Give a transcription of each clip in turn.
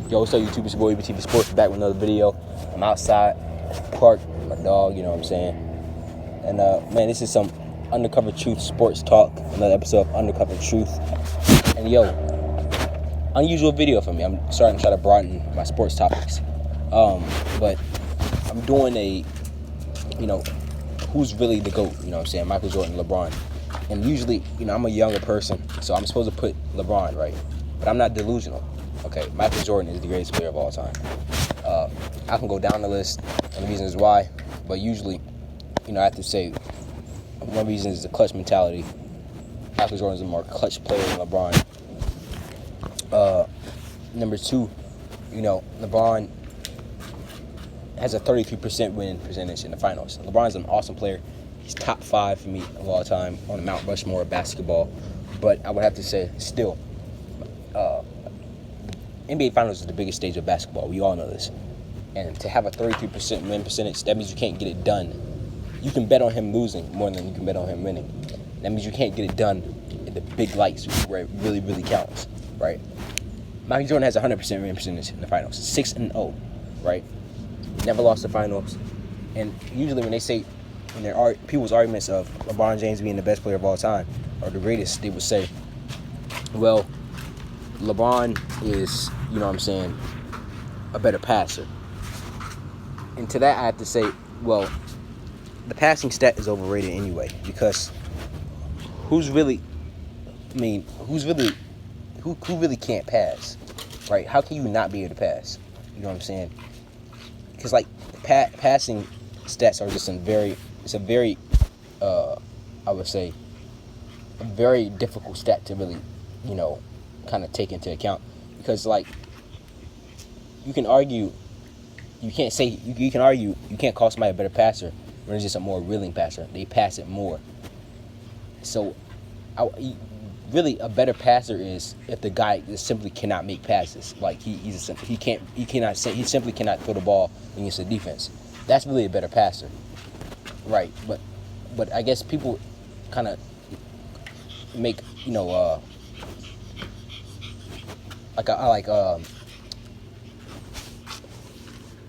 Yo, what's up, YouTube? It's your boy, BTV Sports, back with another video. I'm outside, park, my dog, you know what I'm saying? And, man, this is some Undercover Truth Sports Talk, another episode of Undercover Truth. And, yo, unusual video for me. I'm starting to try to broaden my sports topics. But I'm doing a, who's really the GOAT, you know what I'm saying? Michael Jordan, LeBron. And usually, I'm a younger person, so I'm supposed to put LeBron, right? But I'm not delusional. Okay, Michael Jordan is the greatest player of all time. I can go down the list, and the reason is why, but usually, I have to say, one reason is the clutch mentality. Michael Jordan is a more clutch player than LeBron. Number two, LeBron has a 33% winning percentage in the finals. LeBron is an awesome player. He's top 5 for me of all time on the Mount Rushmore of basketball. But I would have to say, still, NBA Finals is the biggest stage of basketball. We all know this. And to have a 33% win percentage, that means you can't get it done. You can bet on him losing more than you can bet on him winning. That means you can't get it done in the big lights where it really, really counts, right? Michael Jordan has a 100% win percentage in the finals, 6-0, right? Never lost the finals. And usually when they say, when there are people's arguments of LeBron James being the best player of all time, or the greatest, they would say, well, LeBron is, a better passer. And to that I have to say, well, the passing stat is overrated anyway, because who really can't pass, right? How can you not be able to pass? You know what I'm saying? Because passing stats are just I would say, a very difficult stat to really, kind of take into account, because you can argue, you can't call somebody a better passer when it's just a more willing passer. They pass it more. So, really, a better passer is if the guy just simply cannot make passes. Like he simply cannot throw the ball against the defense. That's really a better passer, right? But I guess people kind of make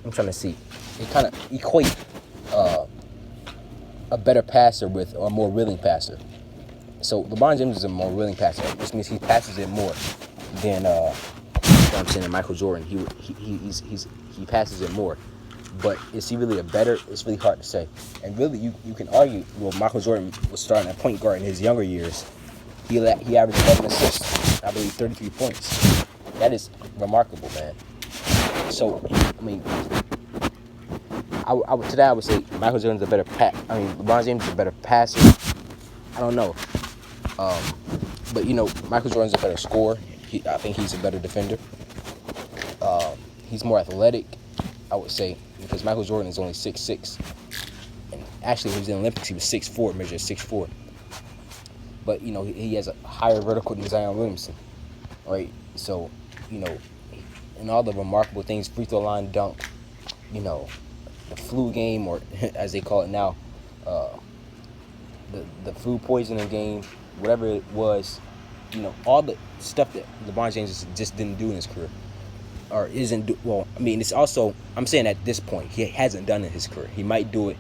I'm trying to see. They kind of equate a better passer with a more willing passer. So LeBron James is a more willing passer, which means he passes it more than Michael Jordan. He passes it more. But is he really a better? It's really hard to say. And really, you can argue. Well, Michael Jordan was starting at point guard in his younger years. He averaged 11 assists, I believe 33 points. That is remarkable, man. So, today I would say Michael Jordan's a better LeBron James is a better passer. I don't know. But Michael Jordan's a better scorer. I think he's a better defender. He's more athletic, I would say, because Michael Jordan is only 6'6". And actually, when he was in the Olympics, he was 6'4", measured 6'4". But, he has a higher vertical than Zion Williamson, right? So, and all the remarkable things, free throw line dunk, the flu game, or as they call it now, the food poisoning game, whatever it was, all the stuff that LeBron James just didn't do in his career, or it's also, I'm saying at this point, he hasn't done it in his career. He might do it,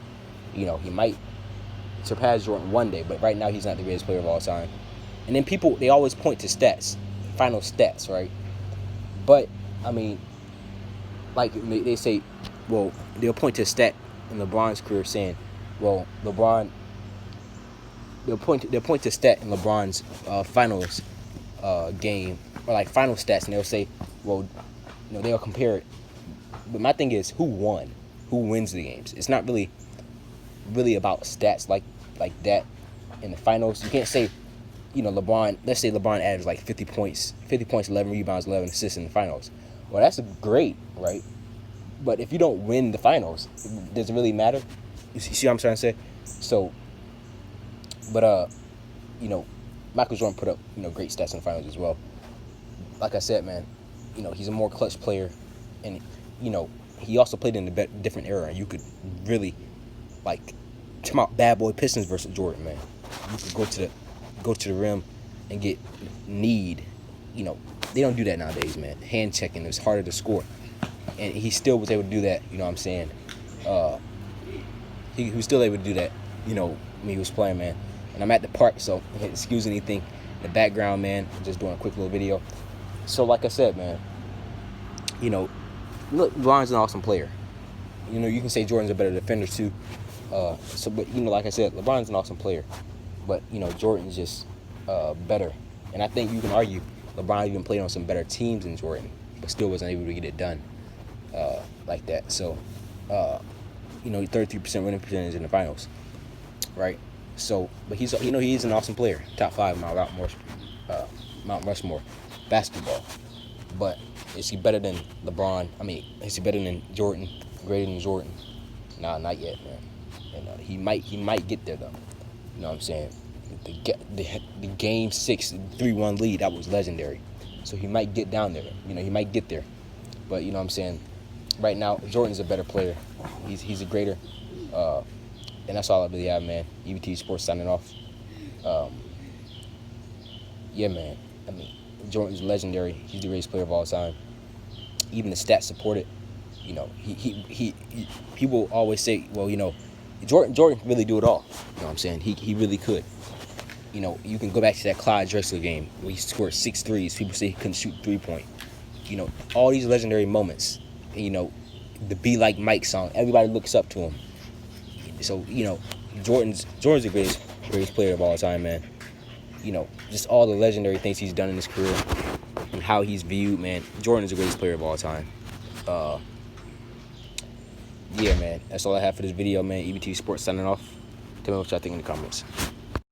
he might surpass Jordan one day, but right now he's not the greatest player of all time. And then people, they always point to stats, final stats, right? But, they say, well, they'll point to a stat in LeBron's career saying, well, they'll point to a stat in LeBron's finals game, or final stats, and they'll say, well, they'll compare it. But my thing is, who won? Who wins the games? It's not really about stats like that in the finals. You can't say, LeBron, let's say LeBron averaged 50 points, 11 rebounds, 11 assists in the finals. Well, that's great, right? But if you don't win the finals, does it really matter? You see what I'm trying to say? So, but Michael Jordan put up great stats in the finals as well. Like I said, man, he's a more clutch player, and he also played in a different era. And you could really come out bad boy Pistons versus Jordan, man. You could go to the rim and get They don't do that nowadays, man. Hand checking is harder to score, and he still was able to do that. You know what I'm saying? He was still able to do that. You know, when he was playing, man. And I'm at the park, so excuse anything in the background, man. I'm just doing a quick little video. So, like I said, man, you know, look, LeBron's an awesome player. You know, you can say Jordan's a better defender too. But you know, like I said, LeBron's an awesome player, but you know, Jordan's just better. And I think you can argue LeBron even played on some better teams than Jordan, but still wasn't able to get it done like that. So, you know, 33% winning percentage in the finals, right? So, but he's, you know, he's an awesome player, top 5 Mount Rushmore basketball. But is he better than LeBron? I mean, is he better than Jordan? Greater than Jordan? Nah, not yet, man. And he might get there though. You know what I'm saying? The game 6 3-1 lead, that was legendary. So he might get down there. You know, he might get there. But you know what I'm saying? Right now, Jordan's a better player. He's a greater. And that's all I really have, man. EBT Sports signing off. Yeah, man. I mean, Jordan's legendary. He's the greatest player of all time. Even the stats support it. You know, he people always say, well, you know, Jordan can really do it all. You know what I'm saying? He really could. You know, you can go back to that Clyde Drexler game where he scored 6 threes. People say he couldn't shoot 3-point. You know, all these legendary moments. And, you know, the Be Like Mike song. Everybody looks up to him. So, you know, Jordan's the greatest player of all time, man. You know, just all the legendary things he's done in his career and how he's viewed, man. Jordan is the greatest player of all time. Yeah, man. That's all I have for this video, man. EBT Sports signing off. Tell me what y'all think in the comments.